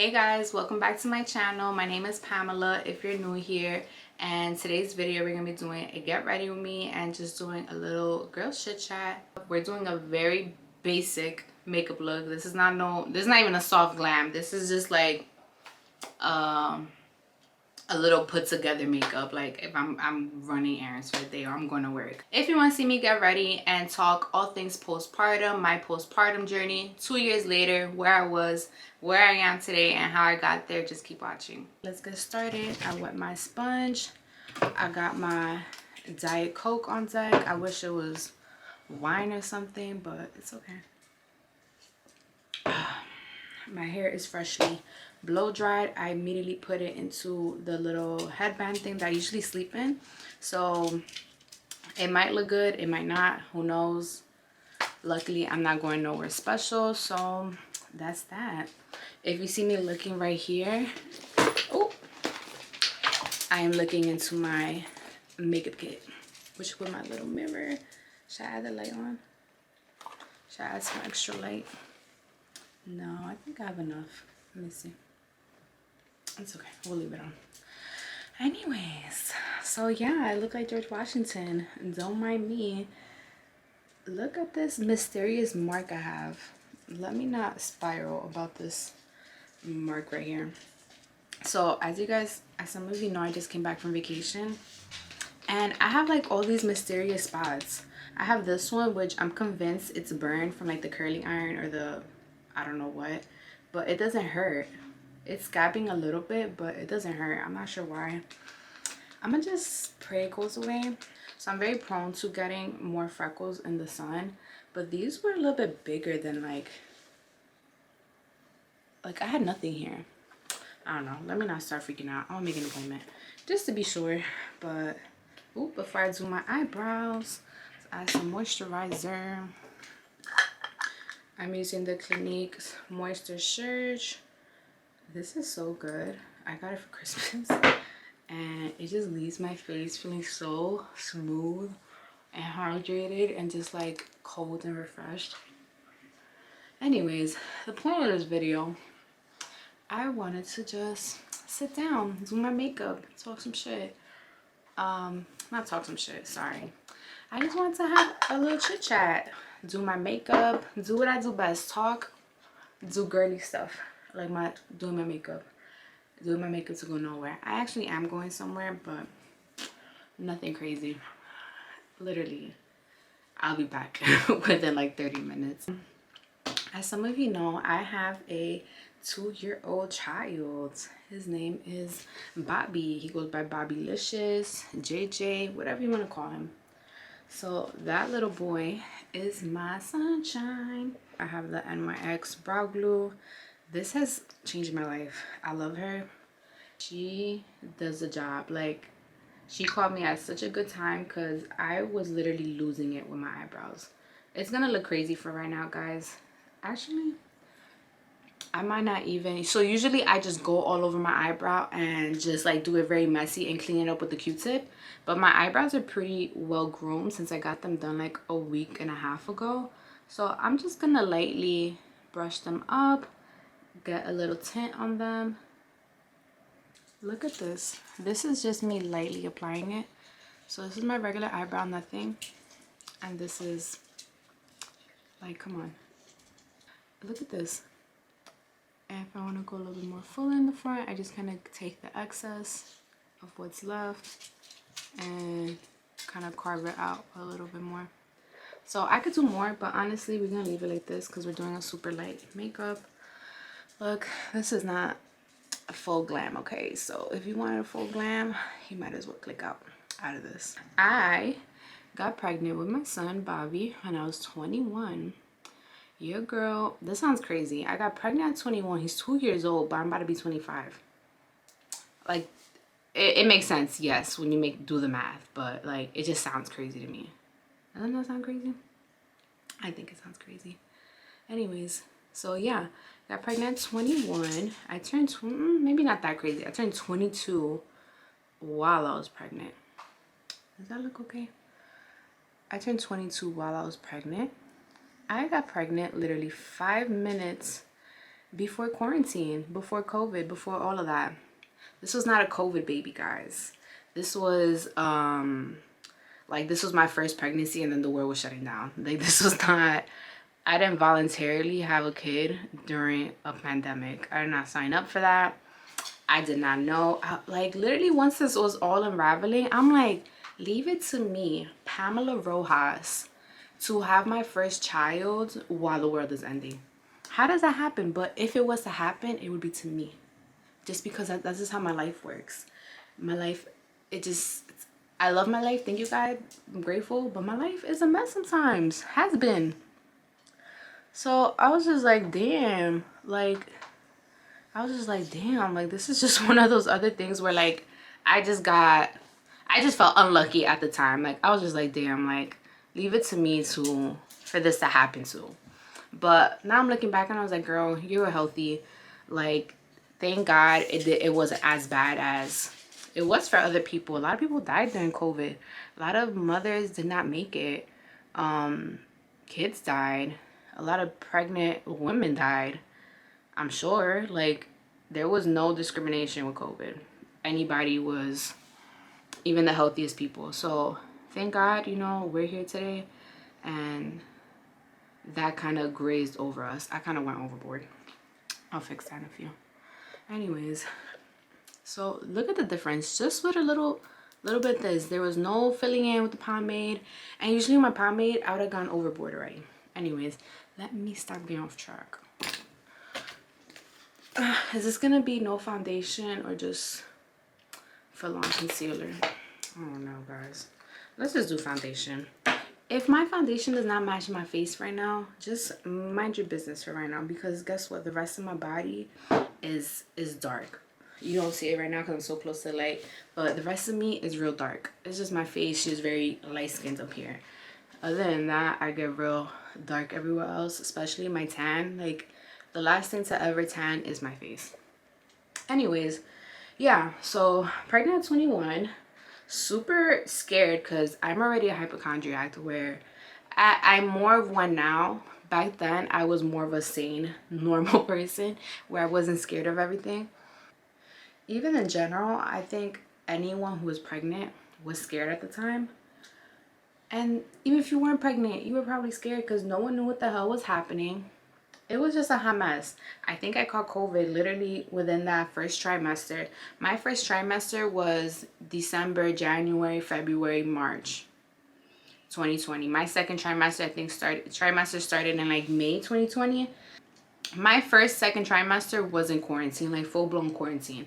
Hey guys, welcome back to my channel. My name is Pamela if you're new here, and today's video we're gonna be doing a get ready with me and just doing a little girl chit chat. We're doing a very basic makeup look. This is not even a soft glam. This is just like a little put together makeup, like if I'm running errands for the day or I'm going to work. If you want to see me get ready and talk all things postpartum, my postpartum journey, 2 years later, where I was, where I am today, and how I got there, just keep watching. Let's get started. I wet my sponge. I got my Diet Coke on deck. I wish it was wine or something, but it's okay. My hair is freshly blow dried. I immediately put it into the little headband thing that I usually sleep in, so it might look good, it might not, who knows. Luckily I'm not going nowhere special, so that's that. If you see me looking right here, oh, I am looking into my makeup kit, which with my little mirror. Should I add the light on? Should I add some extra light? No, I think I have enough. Let me see. It's okay, we'll leave it on. Anyways, so yeah, I look like George Washington. Don't mind me. Look at this mysterious mark I have. Let me not spiral about this mark right here. So as some of you know, I just came back from vacation and I have like all these mysterious spots. I have this one, which I'm convinced it's burned from like the curling iron or the I don't know what, but it doesn't hurt. It's scabbing a little bit, but it doesn't hurt. I'm not sure why. I'm gonna just pray it goes away. So I'm very prone to getting more freckles in the sun, but these were a little bit bigger than like I had nothing here. I don't know. Let me not start freaking out. I'm gonna make an appointment just to be sure. But ooh, before I do my eyebrows, let's add some moisturizer. I'm using the Clinique Moisture Surge. This is so good. I got it for Christmas and it just leaves my face feeling so smooth and hydrated and just like cold and refreshed. Anyways, the point of this video, I wanted to just sit down, do my makeup, talk some shit. Not talk some shit, sorry. I just wanted to have a little chit chat, do my makeup, do what I do best, talk, do girly stuff, like doing my makeup to go nowhere. I actually am going somewhere, but nothing crazy. Literally, I'll be back within like 30 minutes. As some of you know, I have a 2-year-old child. His name is Bobby. He goes by Bobbylicious, JJ, whatever you want to call him. So that little boy is my sunshine. I have the NYX brow glue. This has changed my life. I love her. She does the job. Like, she called me at such a good time because I was literally losing it with my eyebrows. It's gonna look crazy for right now, guys. Actually, I might not even. So usually I just go all over my eyebrow and just like do it very messy and clean it up with the Q-tip. But my eyebrows are pretty well groomed since I got them done like a week and a half ago. So I'm just gonna lightly brush them up, get a little tint on them. Look at this. This is just me lightly applying it. So this is my regular eyebrow, nothing. And this is like, come on. Look at this. And if I want to go a little bit more full in the front, I just kind of take the excess of what's left and kind of carve it out a little bit more. So I could do more, but honestly, we're going to leave it like this because we're doing a super light makeup. Look, this is not a full glam, okay? So if you wanted a full glam, you might as well click out of this. I got pregnant with my son, Bobby, when I was 21. Your girl, this sounds crazy. I got pregnant at 21. He's 2 years old, but I'm about to be 25. Like, it makes sense, yes, when you do the math, but like, it just sounds crazy to me. Doesn't that sound crazy? I think it sounds crazy. Anyways, so yeah, got pregnant at 21. I turned, maybe not that crazy. I turned 22 while I was pregnant. Does that look okay? I turned 22 while I was pregnant. I got pregnant literally 5 minutes before quarantine, before COVID, before all of that. This was not a COVID baby, guys. This was like, this was my first pregnancy, and then the world was shutting down. Like, this was not, I didn't voluntarily have a kid during a pandemic. I did not sign up for that. I did not know. Like, literally, once this was all unraveling, I'm like, leave it to me, Pamela Rojas, to have my first child while the world is ending. How does that happen? But if it was to happen, it would be to me. Just because that's just how my life works. My life, I love my life. Thank you, God. I'm grateful. But my life is a mess sometimes. Has been. So I was just like, damn. Like, this is just one of those other things where, like, I just felt unlucky at the time. Like, I was just like, damn, like, leave it to me for this to happen to. But now I'm looking back and I was like, girl, you were healthy. Like, thank God it wasn't as bad as it was for other people. A lot of people died during COVID. A lot of mothers did not make it. Kids died. A lot of pregnant women died. I'm sure. Like, there was no discrimination with COVID. Anybody was, even the healthiest people. So thank God, you know, we're here today. And that kind of grazed over us. I kind of went overboard. I'll fix that in a few. Anyways, so look at the difference. Just with a little bit of this. There was no filling in with the pomade. And usually my pomade, I would have gone overboard already. Anyways, let me stop getting off track. Is this gonna be no foundation or just full on concealer? I don't know, guys. Let's just do foundation. If my foundation does not match my face right now, just mind your business for right now, because guess what? The rest of my body is dark. You don't see it right now because I'm so close to the light, but the rest of me is real dark. It's just my face. She's very light skinned up here. Other than that, I get real dark everywhere else, especially my tan. Like, the last thing to ever tan is my face. Anyways, yeah, so pregnant at 21. Super scared because I'm already a hypochondriac, where I'm more of one now. Back then, I was more of a sane, normal person where I wasn't scared of everything. Even in general, I think anyone who was pregnant was scared at the time. And even if you weren't pregnant, you were probably scared because no one knew what the hell was happening. It was just a hot mess. I think I caught COVID literally within that first trimester. My first trimester was December, January, February, March 2020. My second trimester, I think, started in like May 2020. My second trimester was in quarantine, like full-blown quarantine.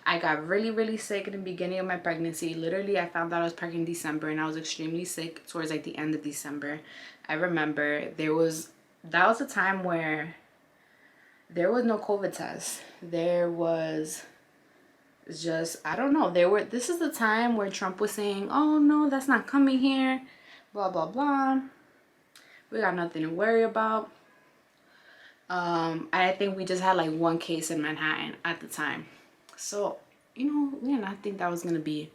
I got really, really sick in the beginning of my pregnancy. Literally, I found out I was pregnant in December, and I was extremely sick towards like the end of December. I remember that was a time where there was no COVID test. There was just, I don't know. This is the time where Trump was saying, oh no, that's not coming here, blah, blah, blah. We got nothing to worry about. I think we just had like one case in Manhattan at the time. So, you know, we did not think that was going to be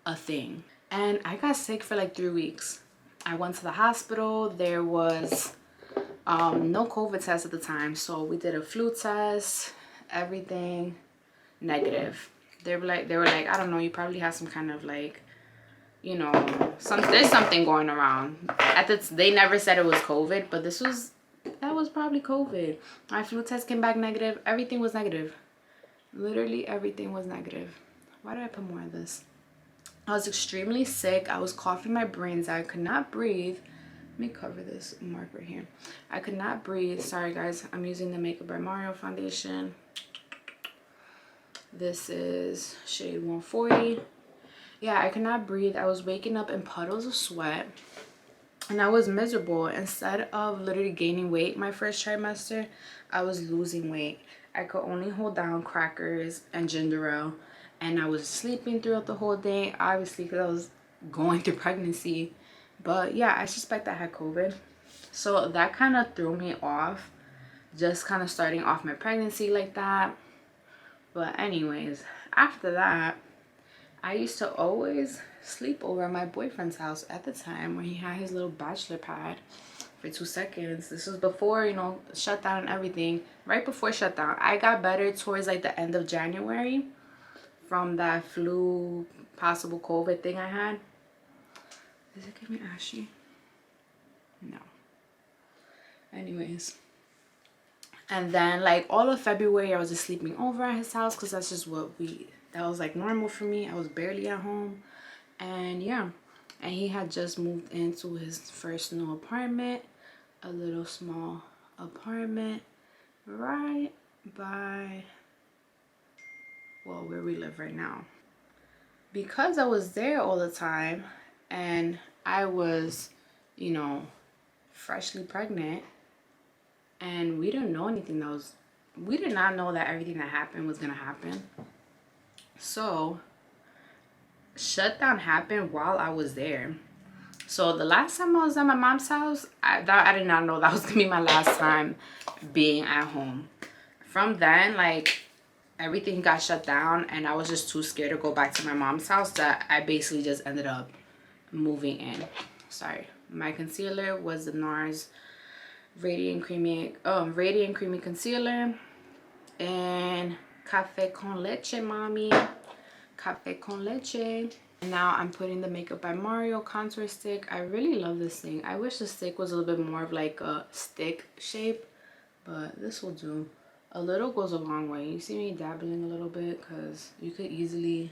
a thing. And I got sick for like 3 weeks. I went to the hospital. There was no COVID test at the time. So we did a flu test, everything negative. They were like, I don't know, you probably have some kind of like, you know, there's something going around. They never said it was COVID, but that was probably COVID. My flu test came back negative. Everything was negative. Literally everything was negative. Why did I put more of this? I was extremely sick. I was coughing my brains out. I could not breathe. Let me cover this marker here. I could not breathe. Sorry, guys. I'm using the Makeup by Mario foundation. This is shade 140. Yeah, I could not breathe. I was waking up in puddles of sweat. And I was miserable. Instead of literally gaining weight my first trimester, I was losing weight. I could only hold down crackers and ginger ale. And I was sleeping throughout the whole day, obviously, because I was going through pregnancy. But yeah, I suspect I had COVID. So that kind of threw me off, just kind of starting off my pregnancy like that. But anyways, after that, I used to always sleep over at my boyfriend's house at the time when he had his little bachelor pad for 2 seconds. This was before, you know, shutdown and everything. Right before shutdown. I got better towards like the end of January from that flu, possible COVID thing I had. Does it give me ashy? No. Anyways. And then like all of February I was just sleeping over at his house because that's just that was like normal for me. I was barely at home. And yeah. And he had just moved into his first new apartment. A little small apartment right by, well, where we live right now. Because I was there all the time and I was, you know, freshly pregnant, and we didn't know anything we did not know that everything that happened was gonna happen. So shutdown happened while I was there. So the last time I was at my mom's house, I did not know that was gonna be my last time being at home. From then, like, everything got shut down and I was just too scared to go back to my mom's house that I basically just ended up moving in. Sorry. My concealer was the NARS Radiant Creamy Concealer and Café con Leche, mommy. Café con Leche. And now I'm putting the Makeup by Mario contour stick. I really love this thing. I wish the stick was a little bit more of like a stick shape, but this will do. A little goes a long way. You see me dabbling a little bit because you could easily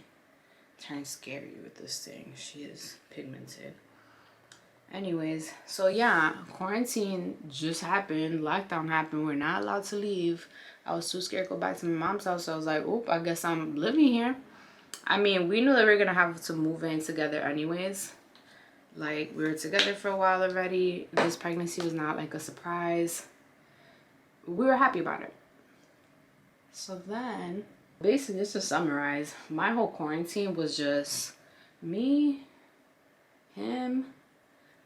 turn scary with this thing. She is pigmented. Anyways, so yeah, quarantine just happened. Lockdown happened. We're not allowed to leave. I was too scared to go back to my mom's house. So I was like, oop, I guess I'm living here. I mean, we knew that we were gonna have to move in together anyways. Like, we were together for a while already. This pregnancy was not like a surprise. We were happy about it. So then, basically, just to summarize, my whole quarantine was just me, him,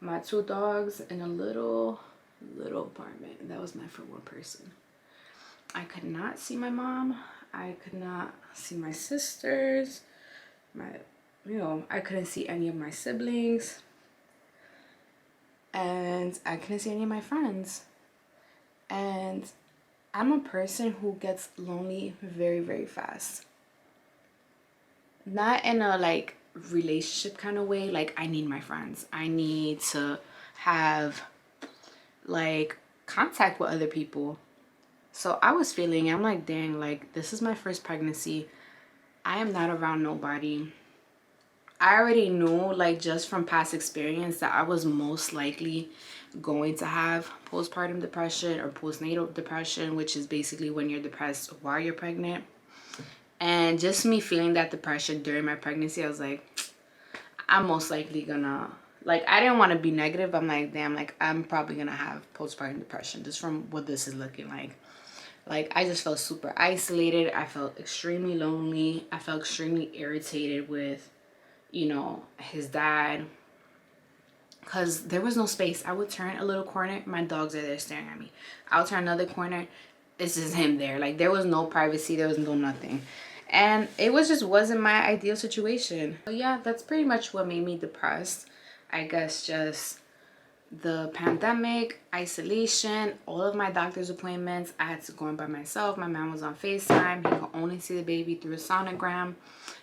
my 2 dogs, and a little apartment. That was meant for one person. I could not see my mom. I could not see my sisters. I couldn't see any of my siblings. And I couldn't see any of my friends. And I'm a person who gets lonely very, very fast. Not in a like relationship kind of way. Like, I need my friends. I need to have like contact with other people. So I was feeling, I'm like, dang, like, this is my first pregnancy. I am not around nobody. I already knew, like, just from past experience that I was most likely going to have postpartum depression or postnatal depression, which is basically when you're depressed while you're pregnant. And just me feeling that depression during my pregnancy, I was like, I'm most likely gonna, like, I didn't want to be negative. I'm like, damn, like, I'm probably gonna have postpartum depression just from what this is looking like. Like, I just felt super isolated. I felt extremely lonely. I felt extremely irritated with, you know, his dad. Because there was no space. I would turn a little corner. My dogs are there staring at me. I would turn another corner. This is him there. Like, there was no privacy. There was no nothing. And it was just wasn't my ideal situation. But yeah, that's pretty much what made me depressed. I guess just the pandemic, isolation, all of my doctor's appointments, I had to go in by myself. My man was on FaceTime. He could only see the baby through a sonogram.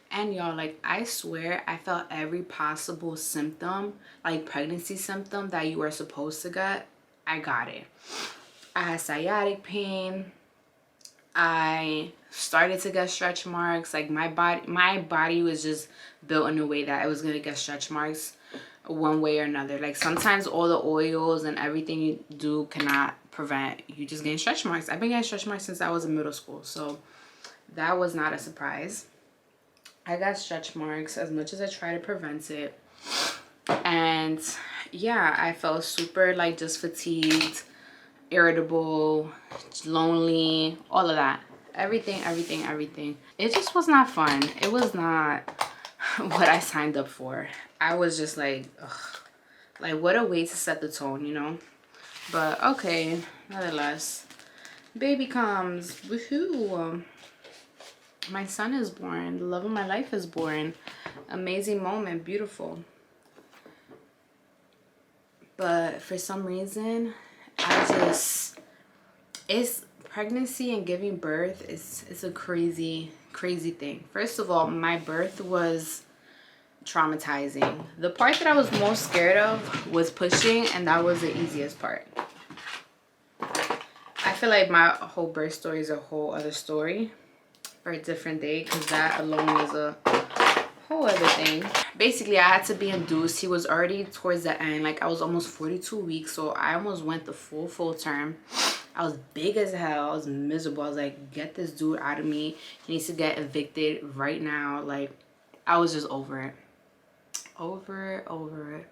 And y'all, like, I swear I felt every possible symptom, like pregnancy symptom that you are supposed to get. I got it. I had sciatic pain. I started to get stretch marks. Like, my body was just built in a way that it was going to get stretch marks one way or another. Like, sometimes all the oils and everything you do cannot prevent you just getting stretch marks. I've been getting stretch marks since I was in middle school, so that was not a surprise. I got stretch marks as much as I try to prevent it. And yeah, I felt super, like, just fatigued, irritable, lonely, all of that. Everything. It just was not fun. It was not what I signed up for. I was just like, ugh. Like, what a way to set the tone, you know? But okay, nonetheless. Baby comes. Woohoo! My son is born. The love of my life is born. Amazing moment. Beautiful. but for some reason it's pregnancy and giving birth is it's a crazy thing. First of all, my birth was traumatizing. The part that I was most scared of was pushing, and that was the easiest part. I feel like my whole birth story is a whole other story for a different day, because that alone is a whole other thing. Basically, I had to be induced. He was already towards the end, like I was almost 42 weeks, so I almost went the full term. I was big as hell. I was miserable. I was like, get this dude out of me. He needs to get evicted right now. Like, I was just over it. Over it.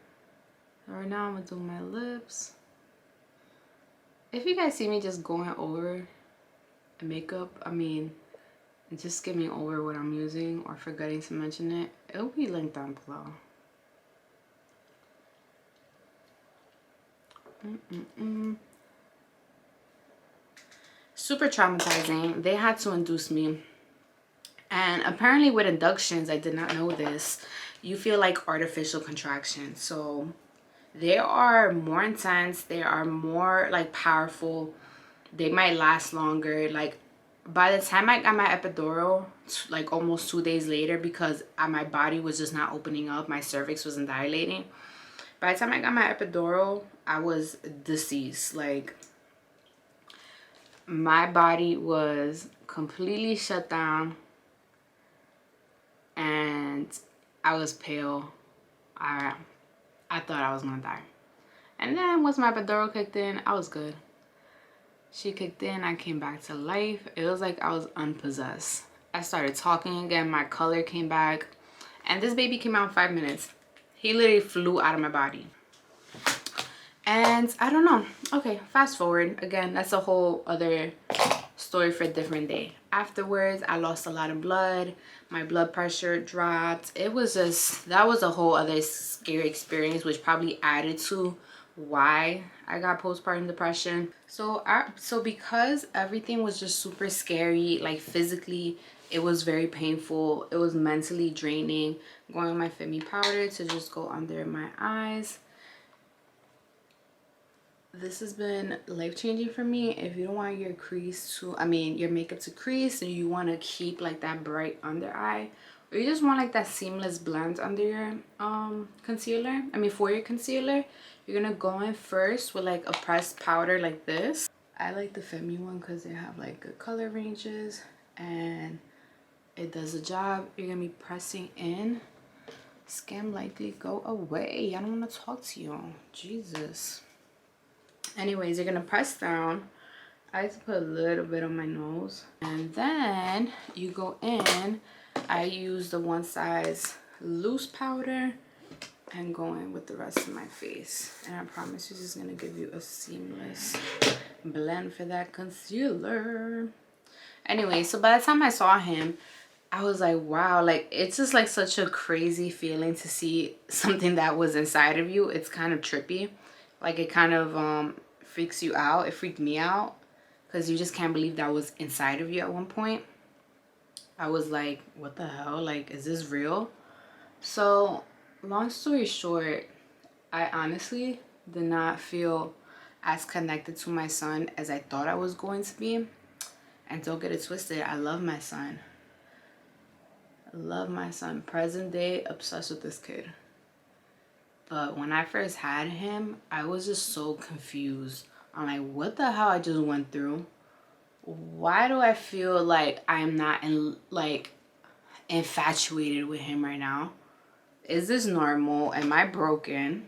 Right now, I'm gonna do my lips. If you guys see me just going over makeup, I mean, just skimming over what I'm using or forgetting to mention it, it'll be linked down below. Super traumatizing. They had to induce me. And apparently with inductions, I did not know this, you feel like artificial contractions. So they are more intense. They are more like powerful. They might last longer. Like by the time I got my epidural, like almost 2 days later, because my body was just not opening up, my cervix wasn't dilating. By the time I got my epidural, I was deceased. Like my body was completely shut down and I was pale. I thought I was gonna die. And then once my epidural kicked in, I was good. She kicked in, I came back to life. It was like I was unpossessed. I started talking again, my color came back, and this baby came out in 5 minutes. He literally flew out of my body. And I don't know. Okay, fast forward. Again, that's a whole other story for a different day. Afterwards, I lost a lot of blood. My blood pressure dropped. It was just, that was a whole other scary experience, which probably added to why I got postpartum depression. So because everything was just super scary, like physically, it was very painful. It was mentally draining. Going on my Fit Me powder to just go under my eyes. This has been life-changing for me. If you don't want your your makeup to crease, and you want to keep like that bright under eye, or you just want like that seamless blend under your concealer, for your concealer, you're gonna go in first with like a pressed powder like this. I like the Fit Me one because they have like good color ranges and it does the job. You're gonna be pressing in. Scam likely go away. I don't want to talk to you. Jesus. Anyways, you're gonna press down. I like to put a little bit on my nose, and then you go in. I use the one size loose powder and go in with the rest of my face, and I promise this is gonna give you a seamless blend for that concealer. Anyway, so by the time I saw him, I was like, wow, like it's just like such a crazy feeling to see something that was inside of you. It's kind of trippy. Like it kind of freaks you out. It freaked me out because you just can't believe that was inside of you at one point. I was like, what the hell? Like, is this real? So long story short, I honestly did not feel as connected to my son as I thought I was going to be. And don't get it twisted, I love my son. I love my son. Present day, obsessed with this kid. But when I first had him, I was just so confused. I'm like, what the hell I just went through? Why do I feel like I'm not infatuated with him right now? Is this normal? Am I broken?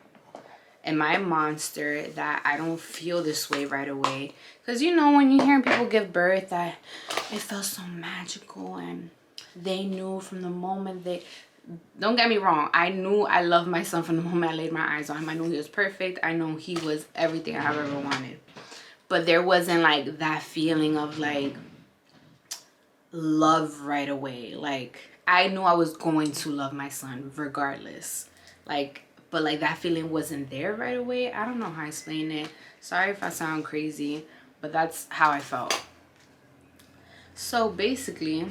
Am I a monster that I don't feel this way right away? Because you know, when you hear people give birth, that it felt so magical and they knew from the moment they... Don't get me wrong, I knew I loved my son from the moment I laid my eyes on him. I knew he was perfect. I know he was everything I've ever wanted. But there wasn't like that feeling of like love right away. Like I knew I was going to love my son regardless. But like that feeling wasn't there right away. I don't know how to explain it. Sorry if I sound crazy, but that's how I felt. So basically,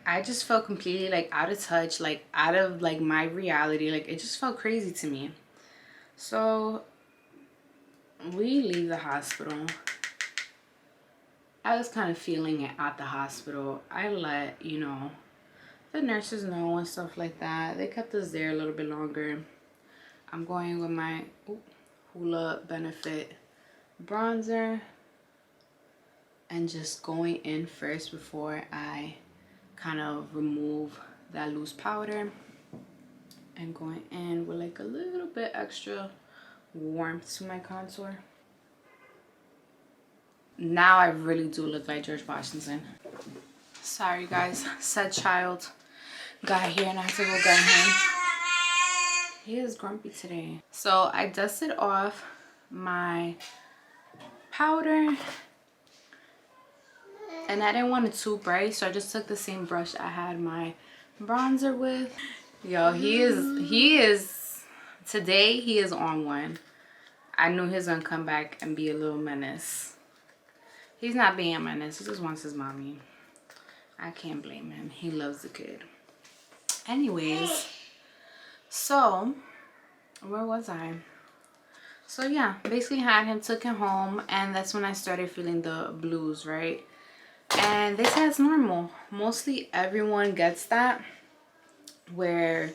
I just felt completely like out of touch, like out of like my reality. Like it just felt crazy to me. So we leave the hospital. I was kind of feeling it at the hospital. I let, you know, the nurses know and stuff like that. They kept us there a little bit longer. I'm going with my Hula Benefit bronzer and just going in first before I kind of remove that loose powder, and going in with like a little bit extra warmth to my contour. Now I really do look like George Washington. Sorry guys, said child got here and I had to go get him. He is grumpy today. So I dusted off my powder and I didn't want it too bright, so I just took the same brush I had my bronzer with. Yo, he is today he is on one. I knew he was gonna come back and be a little menace. He's not being a menace, he just wants his mommy. I can't blame him, he loves the kid. Anyways, so where was I? So yeah, basically had him, took him home, and that's when I started feeling the blues, right? And they say it's normal. Mostly everyone gets that, where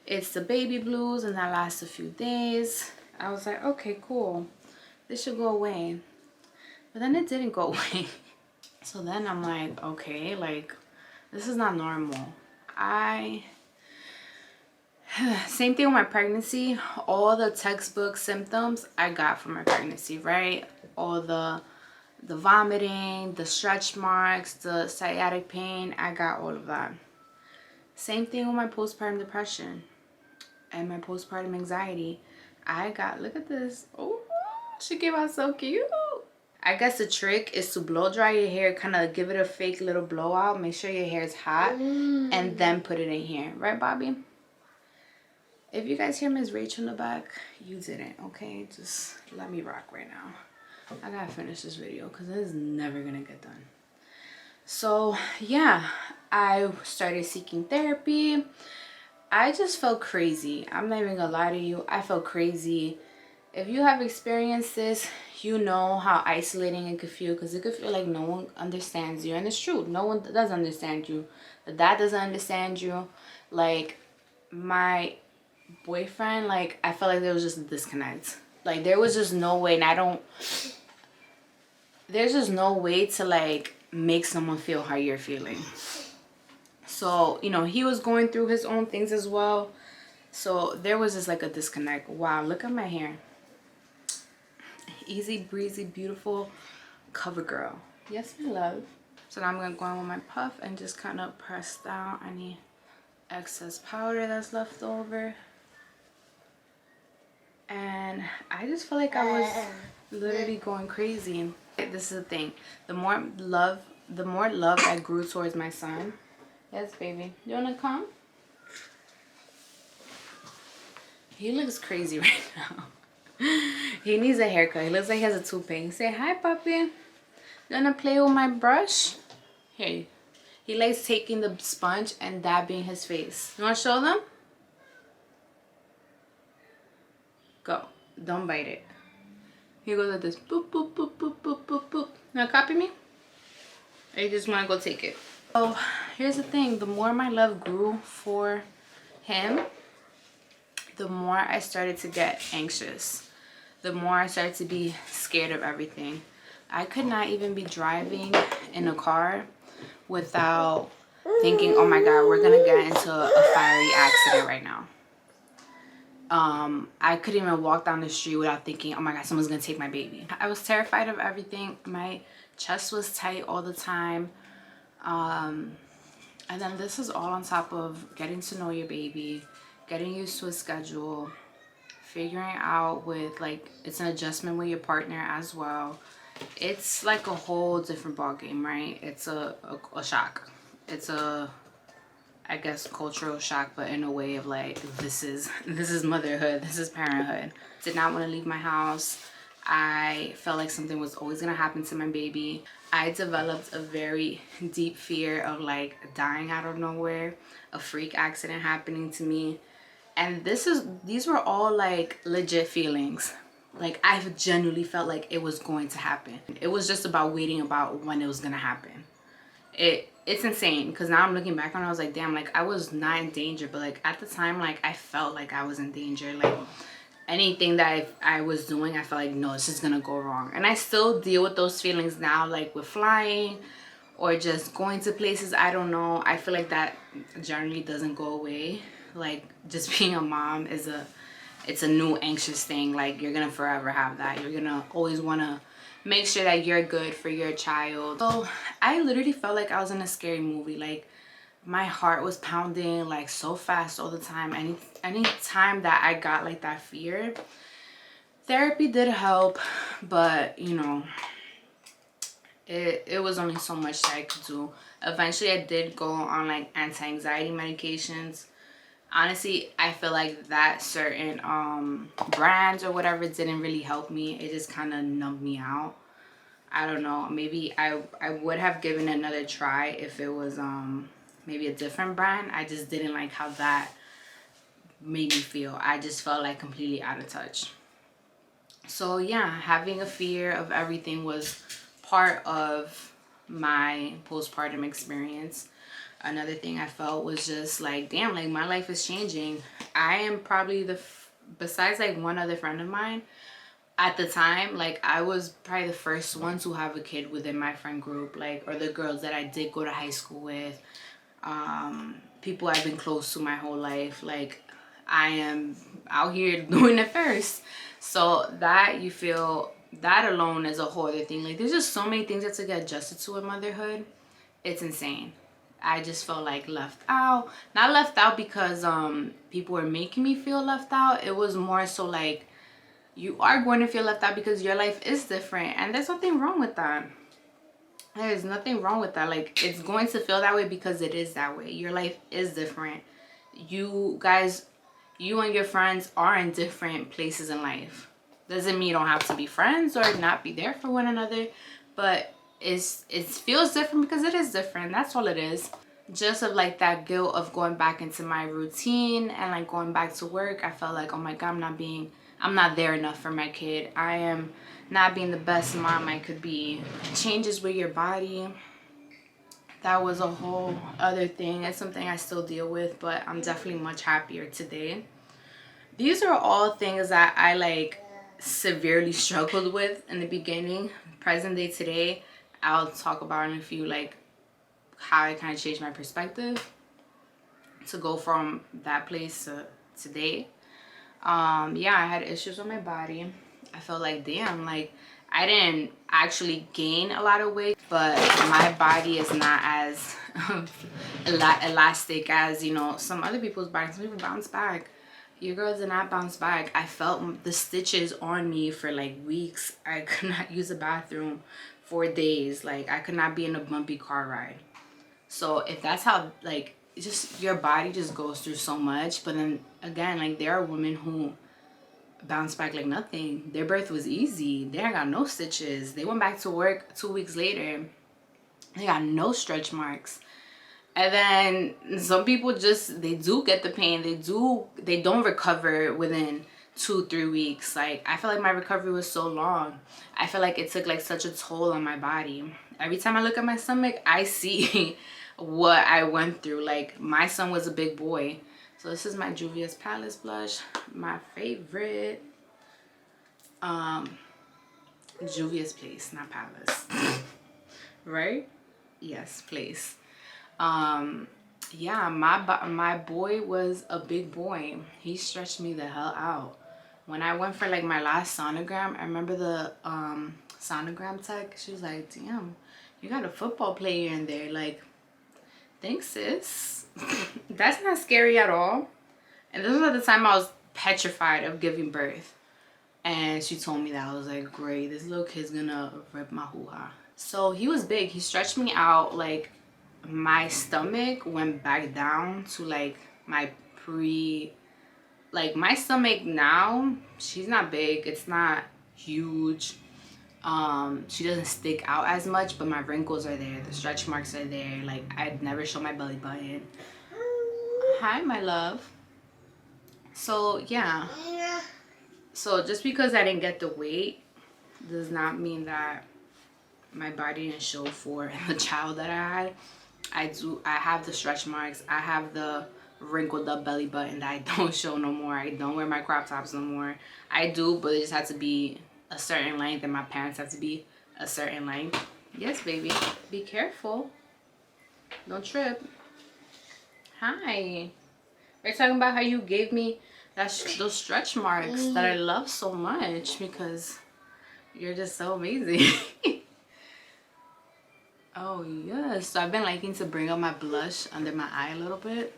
it's the baby blues and that lasts a few days. I was like, okay, cool, this should go away. But then it didn't go away. So then I'm like, okay, like this is not normal. Same thing with my pregnancy. All the textbook symptoms I got from my pregnancy, right? All the vomiting, the stretch marks, the sciatic pain, I got all of that. Same thing with my postpartum depression and my postpartum anxiety. I got, look at this. Oh, she came out so cute. I guess the trick is to blow dry your hair, kind of give it a fake little blowout. Make sure your hair is hot and then put it in here. Right, Bobby? If you guys hear Miss Rachel in the back, you didn't, okay? Just let me rock right now. I gotta finish this video because it is never gonna get done. So yeah, I started seeking therapy. I just felt crazy. I'm not even gonna lie to you. I felt crazy. If you have experienced this, you know how isolating it could feel, because it could feel like no one understands you. And it's true, no one does understand you. The dad doesn't understand you. Like my boyfriend, like I felt like there was just a disconnect. Like there was just no way, and there's just no way to like make someone feel how you're feeling. So, you know, he was going through his own things as well. So there was just like a disconnect. Wow, look at my hair. Easy breezy, beautiful cover girl. Yes, my love. So now I'm gonna go in with my puff and just kind of press down any excess powder that's left over. And I just feel like I was literally going crazy. This is the thing. The more love I grew towards my son. Yes, baby. You wanna come? He looks crazy right now. He needs a haircut. He looks like he has a toupee. Say hi, puppy. You wanna play with my brush? Here. He likes taking the sponge and dabbing his face. You wanna show them? Go. Don't bite it. He goes like this. Boop, boop, boop, boop, boop, boop, boop. Now copy me? Or you just wanna go take it? So here's the thing. The more my love grew for him, the more I started to get anxious. The more I started to be scared of everything. I could not even be driving in a car without thinking, oh my God, we're gonna get into a fiery accident right now. I couldn't even walk down the street without thinking, oh my God, someone's gonna take my baby. I was terrified of everything. My chest was tight all the time. And then this is all on top of getting to know your baby, getting used to a schedule, figuring out with like, it's an adjustment with your partner as well. It's like a whole different ball game, right? It's a shock. It's a, I guess, cultural shock, but in a way of like, this is motherhood, this is parenthood. Did not want to leave my house. I felt like something was always gonna happen to my baby. I developed a very deep fear of like dying out of nowhere, a freak accident happening to me. And these were all like legit feelings. Like, I genuinely felt like it was going to happen. It was just about waiting about when it was gonna happen. It's insane, because now I'm looking back on it, I was like, damn, like I was not in danger, but like at the time, like I felt like I was in danger. Like anything that I was doing, I felt like, no, it's just gonna go wrong. And I still deal with those feelings now, like with flying or just going to places. I don't know, I feel like that generally doesn't go away. Like just being a mom is it's a new anxious thing. Like you're gonna forever have that. You're gonna always want to make sure that you're good for your child. So I literally felt like I was in a scary movie. Like my heart was pounding like so fast all the time. Any time that I got like that fear, therapy did help, but you know, it was only so much that I could do. Eventually I did go on like anti-anxiety medications. Honestly, I feel like that certain brands or whatever didn't really help me. It just kind of numbed me out. I don't know, maybe I would have given another try if it was maybe a different brand. I just didn't like how that made me feel. I just felt like completely out of touch. So yeah, having a fear of everything was part of my postpartum experience. Another thing I felt was just like, damn, like my life is changing. I am probably besides like one other friend of mine at the time, like I was probably the first one to have a kid within my friend group, like, or the girls that I did go to high school with, people I've been close to my whole life. Like I am out here doing it first. So that, you feel that alone is a whole other thing. Like there's just so many things that to get adjusted to in motherhood. It's insane. I just felt like left out. Not left out because people were making me feel left out. It was more so like, you are going to feel left out because your life is different, and there's nothing wrong with that. There's nothing wrong with that. Like it's going to feel that way because it is that way. Your life is different. You guys, you and your friends are in different places in life. Doesn't mean you don't have to be friends or not be there for one another, but it feels different because it is different. That's all it is. Just of like that guilt of going back into my routine and like going back to work. I felt like, oh my god, I'm not there enough for my kid. I am not being the best mom I could be. Changes with your body, that was a whole other thing. It's something I still deal with, but I'm definitely much happier today. These are all things that I like severely struggled with in the beginning. Present day today, I'll talk about in a few, like how I kind of changed my perspective to go from that place to today. Yeah, I had issues with my body. I felt like, damn, like I didn't actually gain a lot of weight, but my body is not as elastic as, you know, some other people's bodies. Some people bounce back. Your girl did not bounce back. I felt the stitches on me for like weeks. I could not use the bathroom for days. Like I could not be in a bumpy car ride. So if that's how, like, just your body just goes through so much. But then again, like there are women who bounce back like nothing. Their birth was easy. They ain't got no stitches. They went back to work 2 weeks later. They got no stretch marks. And then some people just, they do get the pain. They don't recover within 2-3 weeks. Like I feel like my recovery was so long. I feel like it took like such a toll on my body. Every time I look at my stomach, I see what I went through. Like my son was a big boy. So this is my Juvia's Palace blush, my favorite. Juvia's Place, not Palace. Right? Yes, Place. Yeah, my boy was a big boy. He stretched me the hell out. When I went for like my last sonogram, I remember the sonogram tech, she was like, damn, you got a football player in there. Like, thanks, sis. That's not scary at all. And this was at the time I was petrified of giving birth. And she told me that. I was like, great, this little kid's gonna rip my hoo-ha. So he was big. He stretched me out. Like my stomach went back down to like my like my stomach now, she's not big. It's not huge. She doesn't stick out as much, but my wrinkles are there. The stretch marks are there. Like I'd never show my belly button. Hi, my love. So yeah, So just because I didn't get the weight does not mean that my body didn't show for the child that I had. I have the stretch marks. I have the wrinkled up belly button that I don't show no more. I don't wear my crop tops no more. I do, but it just has to be a certain length, and my pants have to be a certain length. Yes, baby. Be careful. Don't trip. Hi. We're talking about how you gave me those stretch marks that I love so much because you're just so amazing. Oh yes, so I've been liking to bring up my blush under my eye a little bit.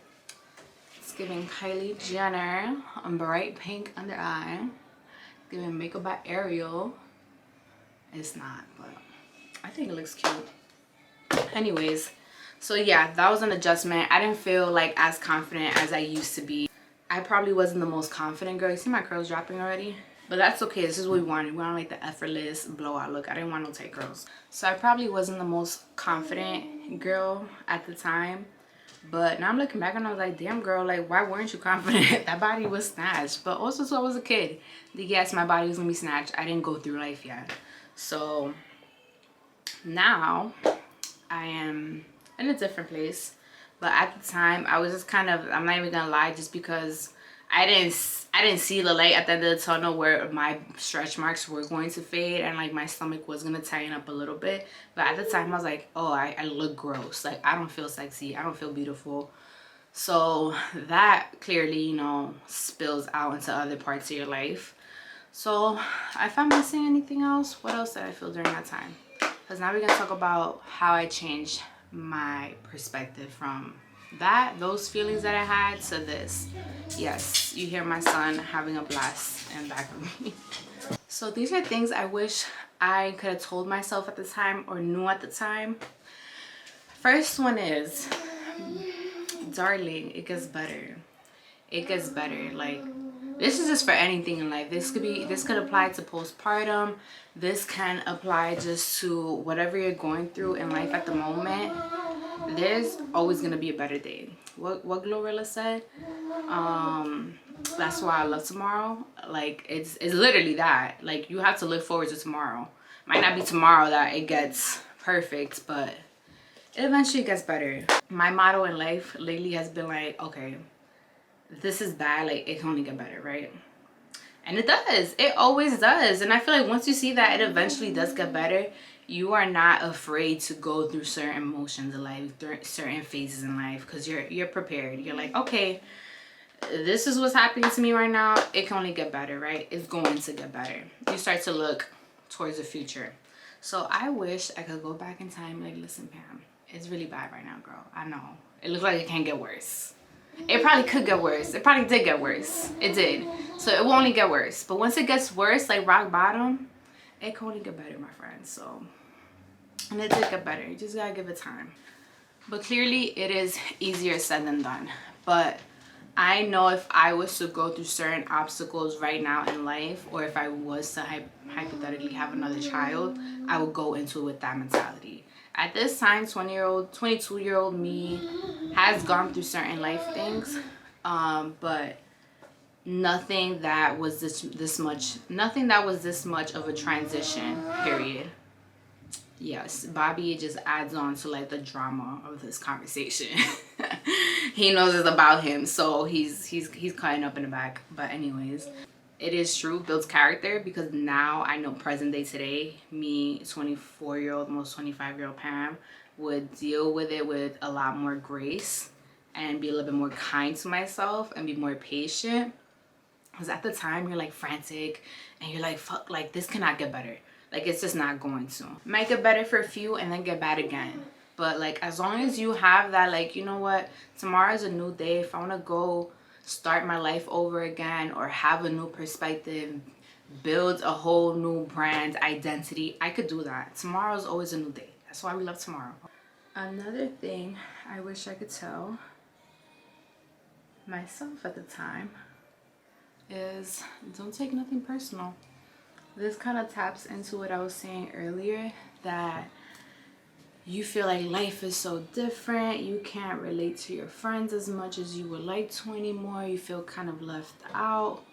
It's giving Kylie Jenner a bright pink under eye. It's giving Makeup by Ariel. It's not, but I think it looks cute. Anyways, so yeah, that was an adjustment. I didn't feel like as confident as I used to be. I probably wasn't the most confident girl. You see my curls dropping already? But that's okay. This is what we wanted. We wanted like the effortless blowout look. I didn't want no tight curls. So I probably wasn't the most confident girl at the time. But now I'm looking back and I was like, damn girl, like why weren't you confident? That body was snatched. But also so I was a kid. Yes, my body was gonna be snatched. I didn't go through life yet. So now I am in a different place. But at the time I was just kind of, I'm not even gonna lie, just because I didn't see the light at the end of the tunnel where my stretch marks were going to fade and like my stomach was gonna tighten up a little bit. But at the time I was like, oh, I look gross. Like I don't feel sexy. I don't feel beautiful. So that clearly, you know, spills out into other parts of your life. So if I'm missing anything else, what else did I feel during that time? Because now we're gonna talk about how I changed my perspective from those feelings that I had to this. Yes, you hear my son having a blast in back of me. So these are things I wish I could have told myself at the time or knew at the time. First one is, darling, it gets better. It gets better. Like, this is just for anything in life. This could apply to postpartum. This can apply just to whatever you're going through in life at the moment. There's always gonna be a better day. What Glorilla said, that's why I love tomorrow. Like it's literally that. Like you have to look forward to tomorrow. Might not be tomorrow that it gets perfect, but it eventually gets better. My motto in life lately has been like, okay, this is bad, like it can only get better, right? And it does. It always does. And I feel like once you see that it eventually does get better, you are not afraid to go through certain emotions in life, certain phases in life, because you're prepared. You're like, okay, this is what's happening to me right now. It can only get better, right? It's going to get better. You start to look towards the future. So I wish I could go back in time, like, listen, Pam, it's really bad right now, girl. I know. It looks like it can't get worse. It probably could get worse. It probably did get worse. It did. So it will only get worse. But once it gets worse, like rock bottom, it can only get better, my friends. So, and it did get better. You just gotta give it time. But clearly it is easier said than done. But I know if I was to go through certain obstacles right now in life, or if I was to hypothetically have another child, I would go into it with that mentality. At this time, 22-year-old me has gone through certain life things, but nothing that was this much of a transition period. Yes, Bobby just adds on to like the drama of this conversation. He knows it's about him, so he's cutting up in the back. But anyways, it is true, builds character, because now I know present day today, me, 24-year-old, almost 25-year-old Pam, would deal with it with a lot more grace and be a little bit more kind to myself and be more patient. Because at the time you're like frantic and you're like, fuck, like this cannot get better. Like it's just not going to. Might get better for a few and then get bad again. But like as long as you have that, like, you know what, tomorrow's a new day. If I want to go start my life over again or have a new perspective, build a whole new brand identity, I could do that. Tomorrow's always a new day. That's why we love tomorrow. Another thing I wish I could tell myself at the time is don't take nothing personal. This kind of taps into what I was saying earlier, that you feel like life is so different, you can't relate to your friends as much as you would like to anymore, you feel kind of left out.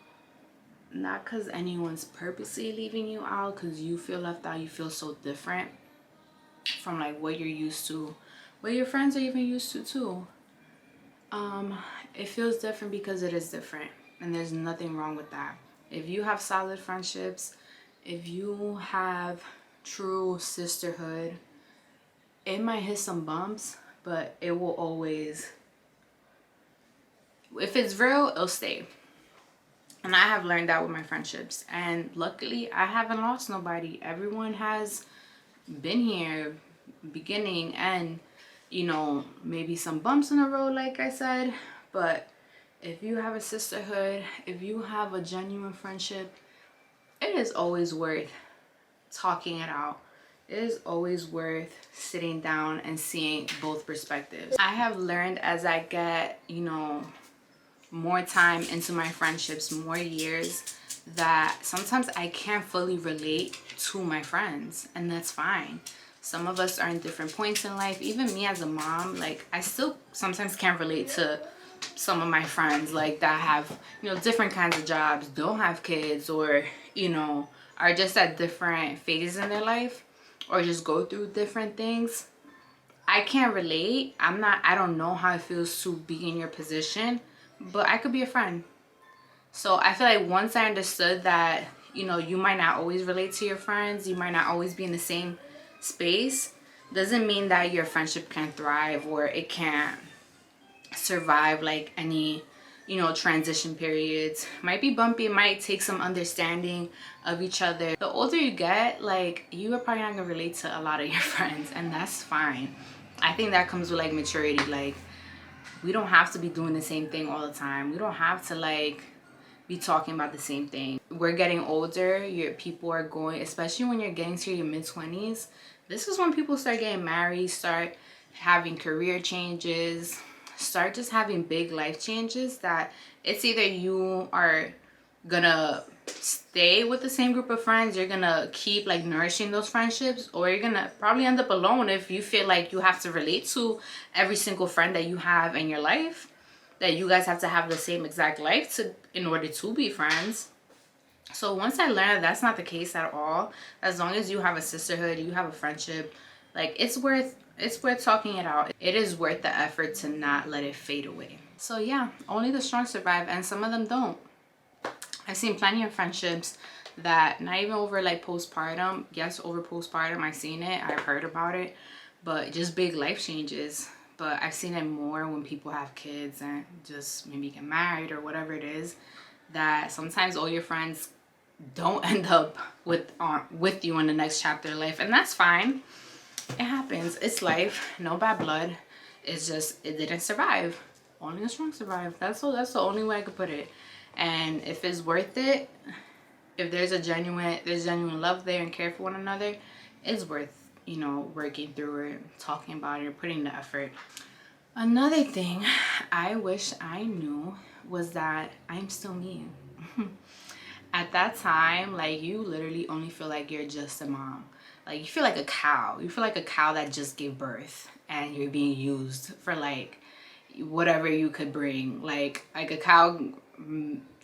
not because anyone's purposely leaving you out, because you feel left out. You feel so different from like what you're used to, what your friends are even used to too. It feels different because it is different, and there's nothing wrong with that. If you have solid friendships, if you have true sisterhood, it might hit some bumps, but it will always, if it's real, it'll stay. And I have learned that with my friendships, and luckily I haven't lost nobody. Everyone has been here, beginning and, you know, maybe some bumps in the road, like I said. But if you have a sisterhood, if you have a genuine friendship, it is always worth talking it out. It is always worth sitting down and seeing both perspectives. I have learned as I get, you know, more time into my friendships, more years, that sometimes I can't fully relate to my friends, and that's fine. Some of us are in different points in life. Even me as a mom, like, I still sometimes can't relate to some of my friends, like, that have, you know, different kinds of jobs, don't have kids, or, you know, are just at different phases in their life, or just go through different things. I can't relate. I don't know how it feels to be in your position, but I could be a friend. So I feel like once I understood that, you know, you might not always relate to your friends, you might not always be in the same space, doesn't mean that your friendship can't thrive or it can't survive like any, you know, transition periods. Might be bumpy, it might take some understanding of each other. The older you get, like, you are probably not gonna relate to a lot of your friends, and that's fine. I think that comes with like maturity. Like, we don't have to be doing the same thing all the time. We don't have to like be talking about the same thing. We're getting older. People are going, especially when you're getting to your mid-20s, this is when people start getting married, start having career changes, start just having big life changes, that it's either you are gonna stay with the same group of friends, you're gonna keep like nourishing those friendships, or you're gonna probably end up alone if you feel like you have to relate to every single friend that you have in your life, that you guys have to have the same exact life to in order to be friends. So once I learned that that's not the case at all, as long as you have a sisterhood, you have a friendship, like, it's worth talking it out. It is worth the effort to not let it fade away. So yeah, only the strong survive, and some of them don't. I've seen plenty of friendships that, not even over like postpartum, yes, over postpartum, I've seen it, I've heard about it, but just big life changes. But I've seen it more when people have kids and just maybe get married or whatever it is, that sometimes all your friends don't end up with you in the next chapter of life, and that's fine. It happens. It's life. No bad blood. It's just, it didn't survive. Only the strong survive. That's the only way I could put it. And if it's worth it, if there's genuine love there and care for one another, it's worth, you know, working through it, talking about it, putting the effort. Another thing I wish I knew was that I'm still me. At that time, like, you literally only feel like you're just a mom. Like, you feel like a cow. You feel like a cow that just gave birth and you're being used for like whatever you could bring. Like a cow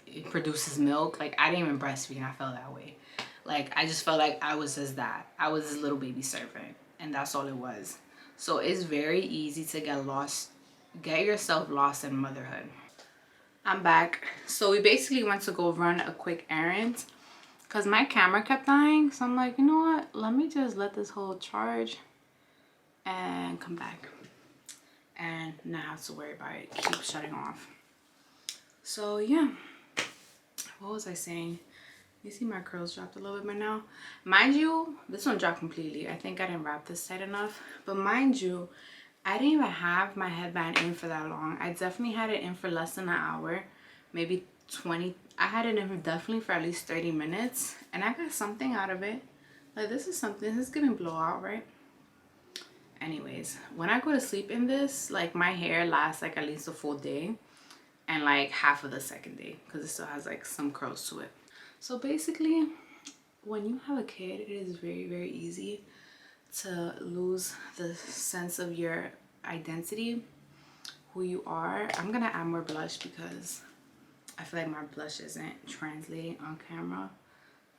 it produces milk. Like, I didn't even breastfeed. I felt that way. Like, I just felt like I was just that. I was this little baby servant, and that's all it was. So it's very easy to get yourself lost in motherhood. I'm back. So we basically went to go run a quick errand because my camera kept dying. So I'm like, you know what? Let me just let this whole charge and come back and not have to worry about it. Keep shutting off. So yeah, what was I saying? You see my curls dropped a little bit by now. Mind you, this one dropped completely. I think I didn't wrap this tight enough. But mind you, I didn't even have my headband in for that long. I definitely had it in for less than an hour, maybe 20. I had it in definitely for at least 30 minutes, and I got something out of it. Like, this is giving blowout, right? Anyways, when I go to sleep in this, like, my hair lasts like at least a full day and like half of the second day because it still has like some curls to it. So basically, when you have a kid, it is very, very easy to lose the sense of your identity, who you are. I'm gonna add more blush because I feel like my blush isn't translating on camera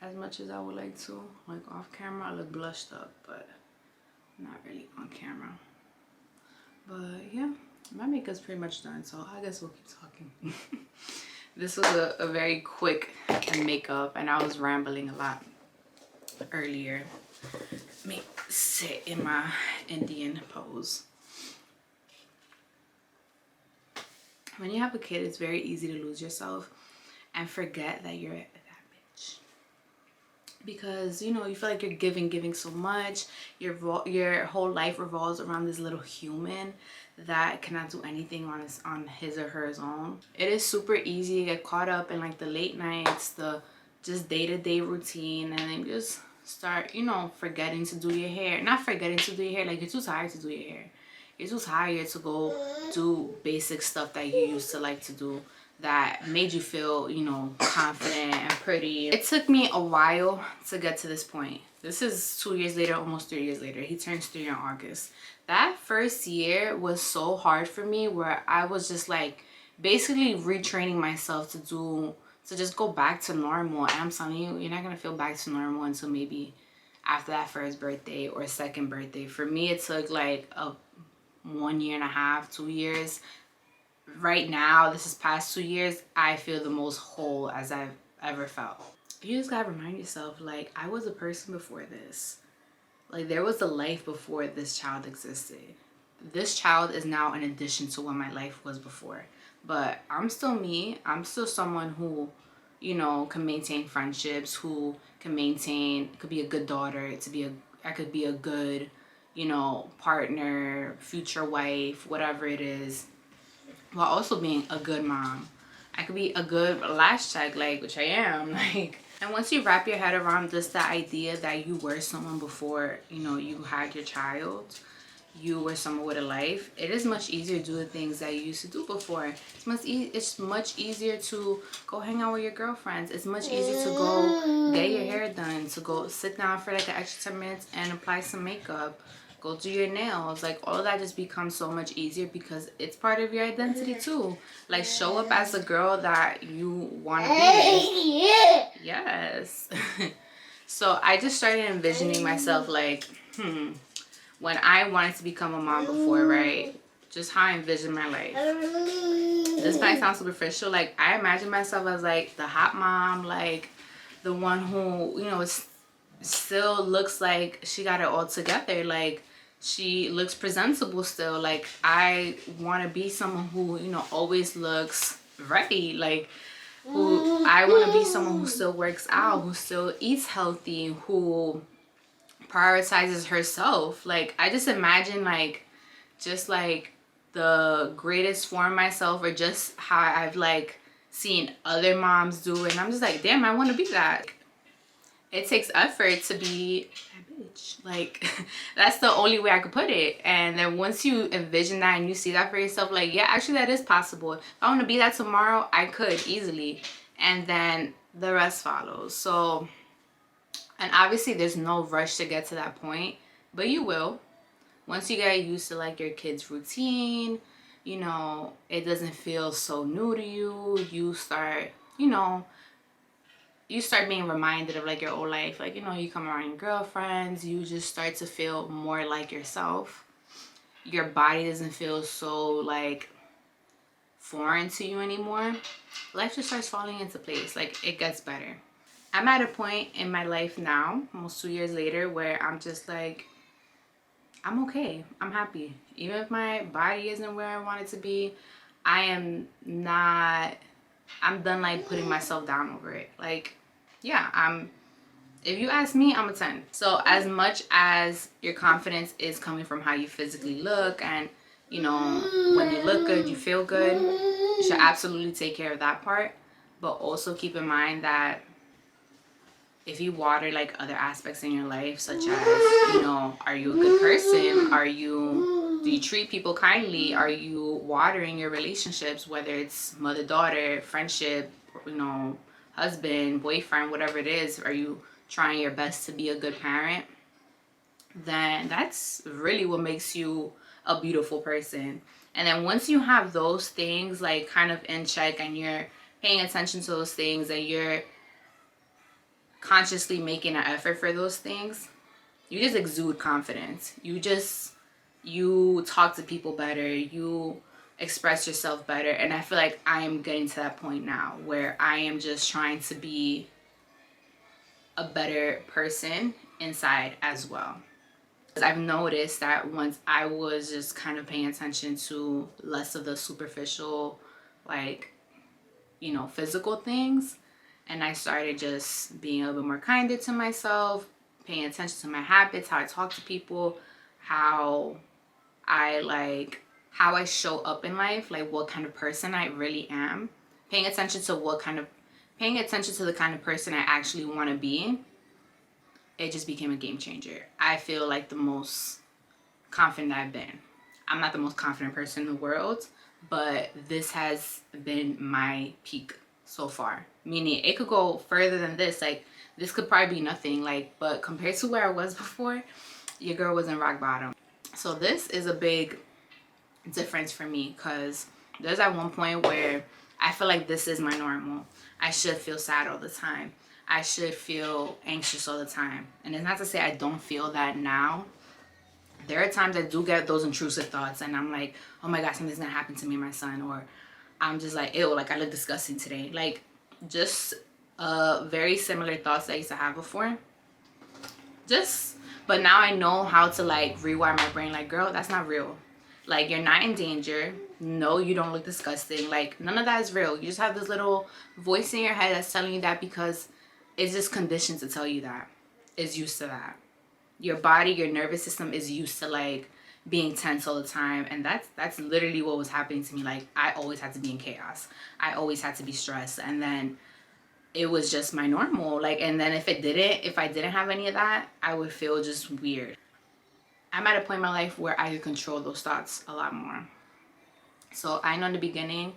as much as I would like to. Like off camera, I look blushed up, but not really on camera. But yeah, my makeup's pretty much done, so I guess we'll keep talking. This was a very quick makeup, and I was rambling a lot earlier. Let me sit in my Indian pose. When you have a kid, it's very easy to lose yourself and forget that you're that bitch. Because, you know, you feel like you're giving so much. Your whole life revolves around this little human that cannot do anything on his or her own. It is super easy to get caught up in like the late nights, the just day-to-day routine, and then just start, you know, forgetting to do your hair. Not forgetting to do your hair, like you're too tired to do your hair. You're too tired to go do basic stuff that you used to like to do that made you feel, you know, confident and pretty. It took me a while to get to this point. This is 2 years later, almost 3 years later. He turns 3 in August. That first year was so hard for me, where I was just like basically retraining myself to just go back to normal. And I'm telling you, you're not gonna feel back to normal until maybe after that first birthday or second birthday. For me, it took like a 1.5 years, 2 years. Right now, this is past 2 years, I feel the most whole as I've ever felt. You just gotta remind yourself, like, I was a person before this. Like, there was a life before this child existed. This child is now an addition to what my life was before. But I'm still me. I'm still someone who, you know, can maintain friendships, who can maintain, could be a good daughter, I could be a good, you know, partner, future wife, whatever it is, while also being a good mom. I could be a good lash tag, like, which I am, like. And once you wrap your head around just the idea that you were someone before, you know, you had your child, you were someone with a life, it is much easier to do the things that you used to do before. It's much easier to go hang out with your girlfriends. It's much easier to go get your hair done, to go sit down for like an extra 10 minutes and apply some makeup, go do your nails. Like, all of that just becomes so much easier because it's part of your identity too. Like, show up as the girl that you want to be. Yes. So I just started envisioning myself like, when I wanted to become a mom before, right? Just how I envisioned my life. This might sound superficial. Like, I imagine myself as like the hot mom, like the one who, you know, still looks like she got it all together. Like, she looks presentable still. Like, I want to be someone who, you know, always looks ready. Like, who I want to be someone who still works out, who still eats healthy, who prioritizes herself. Like, I just imagine like just like the greatest form of myself, or just how I've like seen other moms do it, and I'm just like, damn, I want to be that. It takes effort to be that bitch. Like, that's the only way I could put it. And then once you envision that and you see that for yourself, like, yeah, actually that is possible. If I want to be that tomorrow, I could easily. And then the rest follows. So, and obviously there's no rush to get to that point, but you will. Once you get used to like your kid's routine, you know, it doesn't feel so new to you. You start, you know, you start being reminded of like your old life. Like, you know, you come around your girlfriends, you just start to feel more like yourself. Your body doesn't feel so like foreign to you anymore. Life just starts falling into place. Like, it gets better. I'm at a point in my life now, almost 2 years later, where I'm just like, I'm okay. I'm happy. Even if my body isn't where I want it to be, I'm done like putting myself down over it. Like, yeah, if you ask me, I'm a 10. So as much as your confidence is coming from how you physically look, and, you know, when you look good, you feel good, you should absolutely take care of that part. But also keep in mind that if you water like other aspects in your life, such as, you know, are you a good person? Do you treat people kindly? Are you watering your relationships, whether it's mother-daughter, friendship, you know, husband, boyfriend, whatever it is? Are you trying your best to be a good parent? Then that's really what makes you a beautiful person. And then once you have those things like kind of in check, and you're paying attention to those things and you're consciously making an effort for those things, you just exude confidence. You talk to people better, you express yourself better. And I feel like I am getting to that point now where I am just trying to be a better person inside as well. I've noticed that once I was just kind of paying attention to less of the superficial, like, you know, physical things, and I started just being a little bit more kinder to myself, paying attention to my habits, how I talk to people, how I show up in life, like what kind of person I really am, paying attention to the kind of person I actually want to be, it just became a game changer. I feel like the most confident I've been. I'm not the most confident person in the world, but this has been my peak so far. Meaning it could go further than this. Like this could probably be nothing. Like, but compared to where I was before, your girl was in rock bottom. So this is a big difference for me because there's at one point where I feel like this is my normal. I should feel sad all the time. I should feel anxious all the time. And it's not to say I don't feel that now. There are times I do get those intrusive thoughts and I'm like, oh my God, something's gonna happen to me and my son. Or I'm just like, ew, like I look disgusting today. Like just very similar thoughts that I used to have before. But now I know how to like rewire my brain. Like, girl, that's not real. Like, you're not in danger. No, you don't look disgusting. Like, none of that is real. You just have this little voice in your head that's telling you that because it's just conditioned to tell you that. It's used to that. Your body, your nervous system is used to like being tense all the time. And that's literally what was happening to me. Like, I always had to be in chaos. I always had to be stressed. And then it was just my normal. Like, and then if I didn't have any of that, I would feel just weird. I'm at a point in my life where I can control those thoughts a lot more. So I know in the beginning,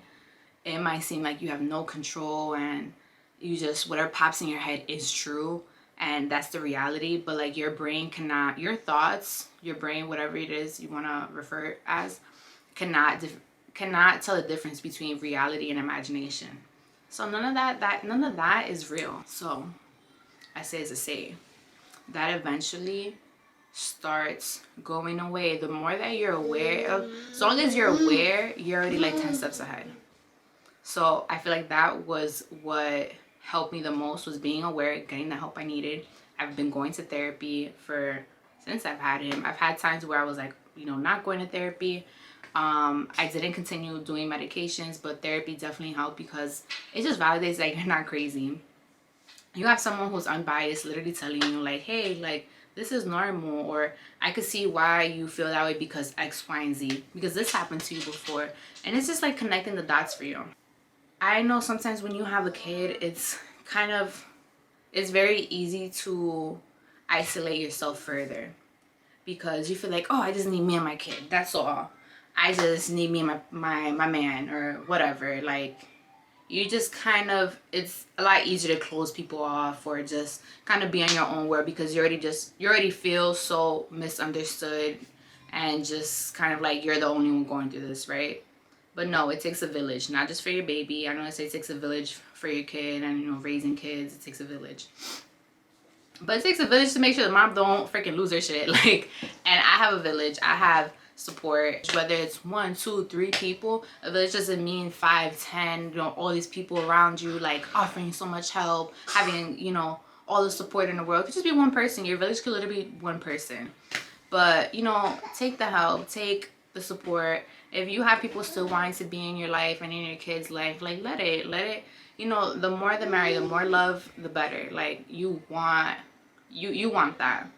it might seem like you have no control and you just, whatever pops in your head is true. And that's the reality. But like your brain cannot, your thoughts, your brain, whatever it is you want to refer it as, cannot tell the difference between reality and imagination. So none of that is real. So I say to say that eventually starts going away. The more that you're aware of, as long as you're aware, you're already like 10 steps ahead. So I feel like that was what helped me the most, was being aware, getting the help I needed. I've been going to therapy since I've had him. I've had times where I was like, you know, not going to therapy. I didn't continue doing medications, but therapy definitely helped because it just validates that you're not crazy. You have someone who's unbiased literally telling you like, hey, like, this is normal, or I could see why you feel that way because X, Y, and Z, because this happened to you before. And it's just like connecting the dots for you. I know sometimes when you have a kid, it's very easy to isolate yourself further because you feel like, oh, I just need me and my kid. That's all. I just need me and my man or whatever. Like, you just it's a lot easier to close people off or just kind of be on your own world because you already feel so misunderstood and just kind of like you're the only one going through this, right? But no, it takes a village, not just for your baby. I know I say it takes a village for your kid and, you know, raising kids, it takes a village. But it takes a village to make sure the mom don't freaking lose her shit. Like, and I have a village. I have support, whether it's 1, 2, 3 people. A village doesn't mean 5, 10, you know, all these people around you like offering so much help, having, you know, all the support in the world. It could just be one person. Your village could literally be one person. But, you know, take the help, take the support. If you have people still wanting to be in your life and in your kids' life, like let it, you know, the more the merrier, the more love, the better. Like you want that.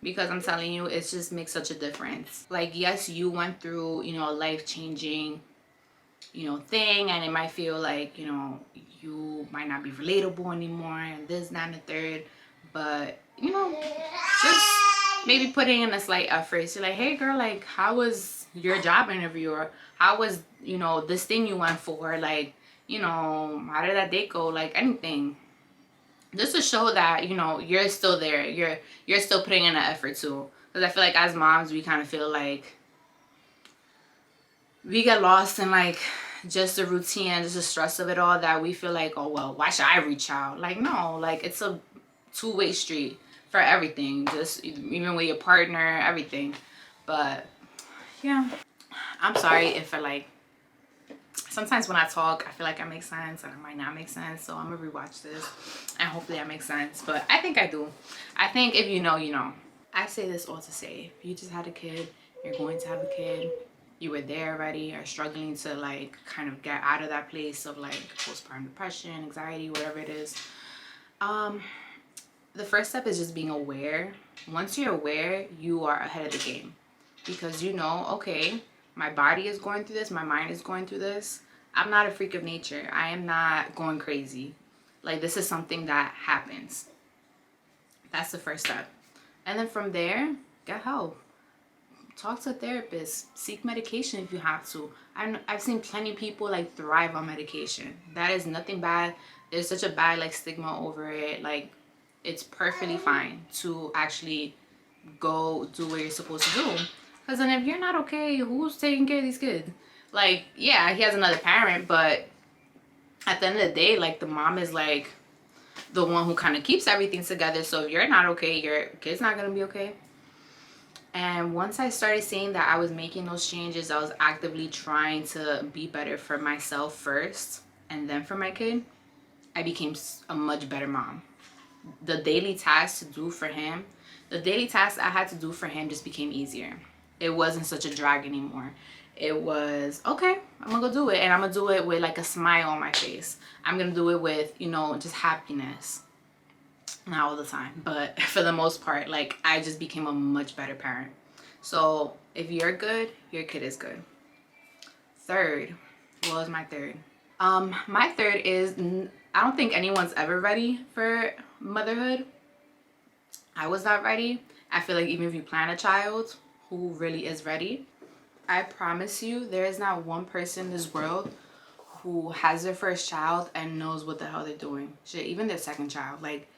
Because I'm telling you, it just makes such a difference. Like, yes, you went through, you know, a life-changing, you know, thing, and it might feel like, you know, you might not be relatable anymore, and this, that, and the third. But, you know, just maybe putting in a slight effort. So like, hey, girl, like, how was your job interview? Or how was, you know, this thing you went for? Like, you know, how did that date go? Like, anything. Just to show that, you know, you're still there. You're still putting in an effort too. Because I feel like as moms, we kind of feel like we get lost in like just the routine and just the stress of it all that we feel like, oh well, why should I reach out? Like, no, like it's a two-way street for everything, just even with your partner, everything. But yeah, I'm sorry if I like, sometimes when I talk I feel like I make sense and I might not make sense, so I'm gonna rewatch this and hopefully I make sense, but I think I do. I think if you know, you know. I say this all to say, if you just had a kid, you're going to have a kid, you were there already, are struggling to like kind of get out of that place of like postpartum depression, anxiety, whatever it is, the first step is just being aware. Once you're aware, you are ahead of the game, because you know, okay, my body is going through this, my mind is going through this. I'm not a freak of nature. I am not going crazy. Like, this is something that happens. That's the first step. And then from there, get help. Talk to a therapist. Seek medication if you have to. I've seen plenty of people like thrive on medication. That is nothing bad. There's such a bad like stigma over it. Like, it's perfectly fine to actually go do what you're supposed to do. Because then if you're not okay, who's taking care of these kids? Like, yeah, he has another parent, but at the end of the day, like, the mom is like the one who kind of keeps everything together. So if you're not okay, your kid's not gonna be okay. And once I started seeing that I was making those changes, I was actively trying to be better for myself first and then for my kid, I became a much better mom. The daily tasks to do for him, the daily tasks I had to do for him just became easier. It wasn't such a drag anymore. It was, okay, I'm gonna go do it, and I'm gonna do it with like a smile on my face. I'm gonna do it with, you know, just happiness. Not all the time, but for the most part, like, I just became a much better parent. So if you're good, your kid is good. Third, what was my third? My third is, I don't think anyone's ever ready for motherhood. I was not ready. I feel like even if you plan a child who really is ready, I promise you there is not one person in this world who has their first child and knows what the hell they're doing. Shit, even their second child. Like,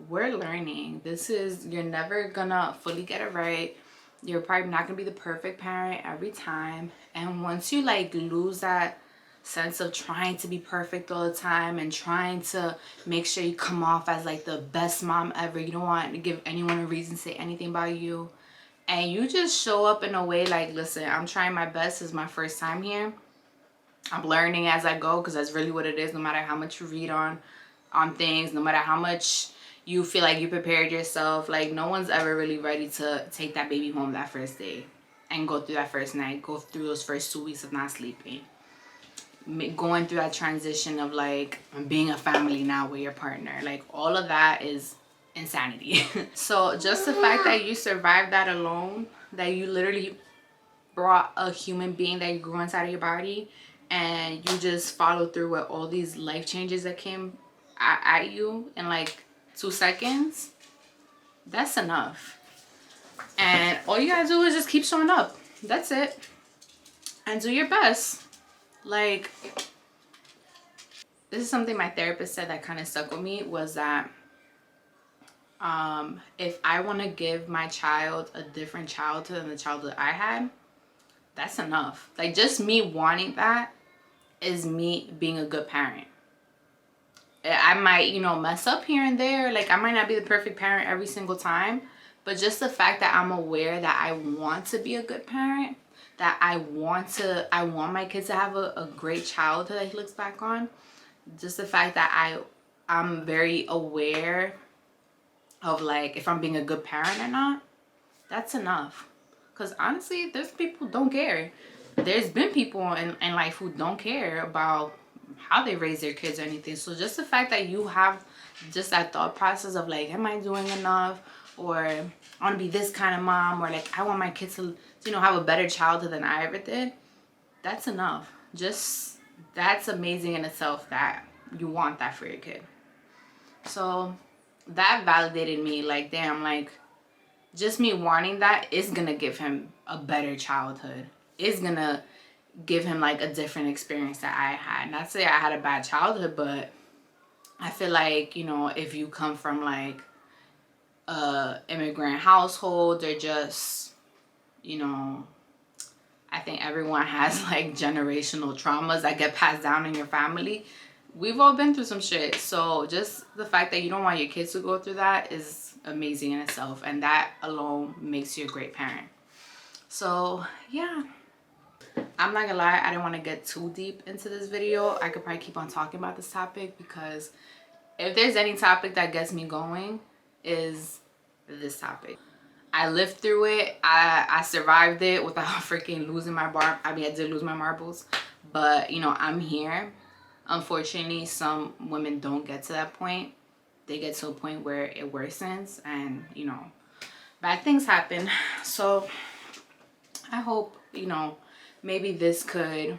we're learning. This is, you're never gonna fully get it right. You're probably not gonna be the perfect parent every time. And once you like lose that sense of trying to be perfect all the time and trying to make sure you come off as like the best mom ever, you don't want to give anyone a reason to say anything about you, and you just show up in a way like, listen, I'm trying my best. This is my first time here. I'm learning as I go, because that's really what it is. No matter how much you read on things, no matter how much you feel like you prepared yourself, like, no one's ever really ready to take that baby home that first day and go through that first night, go through those first 2 weeks of not sleeping, going through that transition of like being a family now with your partner. Like, all of that is insanity. So just the fact that you survived that alone, that you literally brought a human being that you grew inside of your body, and you just followed through with all these life changes that came at you in like 2 seconds, that's enough. And all you gotta do is just keep showing up. That's it. And do your best. Like, this is something my therapist said that kind of stuck with me, was that if I want to give my child a different childhood than the childhood I had, that's enough. Like, just me wanting that is me being a good parent. I might, you know, mess up here and there. Like, I might not be the perfect parent every single time, but just the fact that I'm aware that I want to be a good parent, that I want my kids to have a great childhood that he looks back on. Just the fact that I'm very aware of like if I'm being a good parent or not, that's enough. Because honestly, there's people who don't care. There's been people in life who don't care about how they raise their kids or anything. So just the fact that you have just that thought process of like, am I doing enough? Or I want to be this kind of mom, or like I want my kids to, you know, have a better childhood than I ever did. That's enough. Just, that's amazing in itself that you want that for your kid. So that validated me. Like, damn, like, just me wanting that is gonna give him a better childhood. Is gonna give him like a different experience that I had. Not to say I had a bad childhood, but I feel like, you know, if you come from like a immigrant household, or just, you know, I think everyone has like generational traumas that get passed down in your family. We've all been through some shit. So just the fact that you don't want your kids to go through that is amazing in itself. And that alone makes you a great parent. So yeah, I'm not gonna lie, I didn't want to get too deep into this video. I could probably keep on talking about this topic, because if there's any topic that gets me going, is this topic. I lived through it. I survived it without freaking losing my I did lose my marbles, but you know, I'm here. Unfortunately, some women don't get to that point. They get to a point where it worsens, and you know, bad things happen. So I hope, you know, maybe this could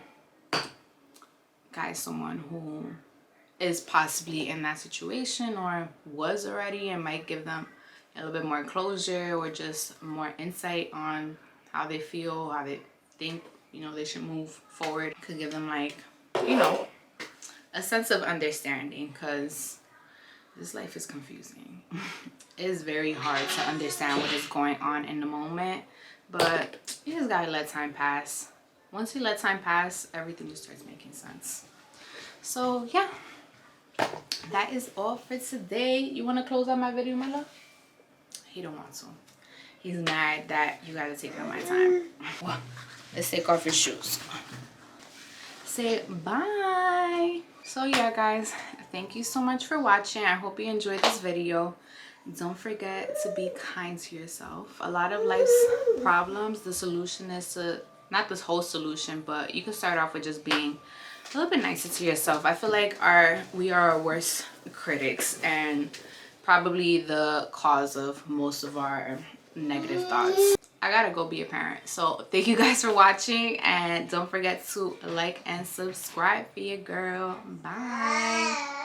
guide someone who is possibly in that situation or was already, and might give them a little bit more closure or just more insight on how they feel, how they think, you know, they should move forward. Could give them, like, you know, a sense of understanding, because this life is confusing. It is very hard to understand what is going on in the moment, but you just gotta let time pass. Once you let time pass, everything just starts making sense. So yeah, that is all for today. You want to close out my video, my love? He don't want to. He's mad that you gotta take out my time. Well, let's take off your shoes. Say bye. So yeah, guys, thank you so much for watching. I hope you enjoyed this video. Don't forget to be kind to yourself. A lot of life's problems, the solution is to, not this whole solution, but you can start off with just being a little bit nicer to yourself. I feel like we are our worst critics, and probably the cause of most of our negative thoughts. I gotta go be a parent. So thank you guys for watching, and don't forget to like and subscribe for your girl. Bye.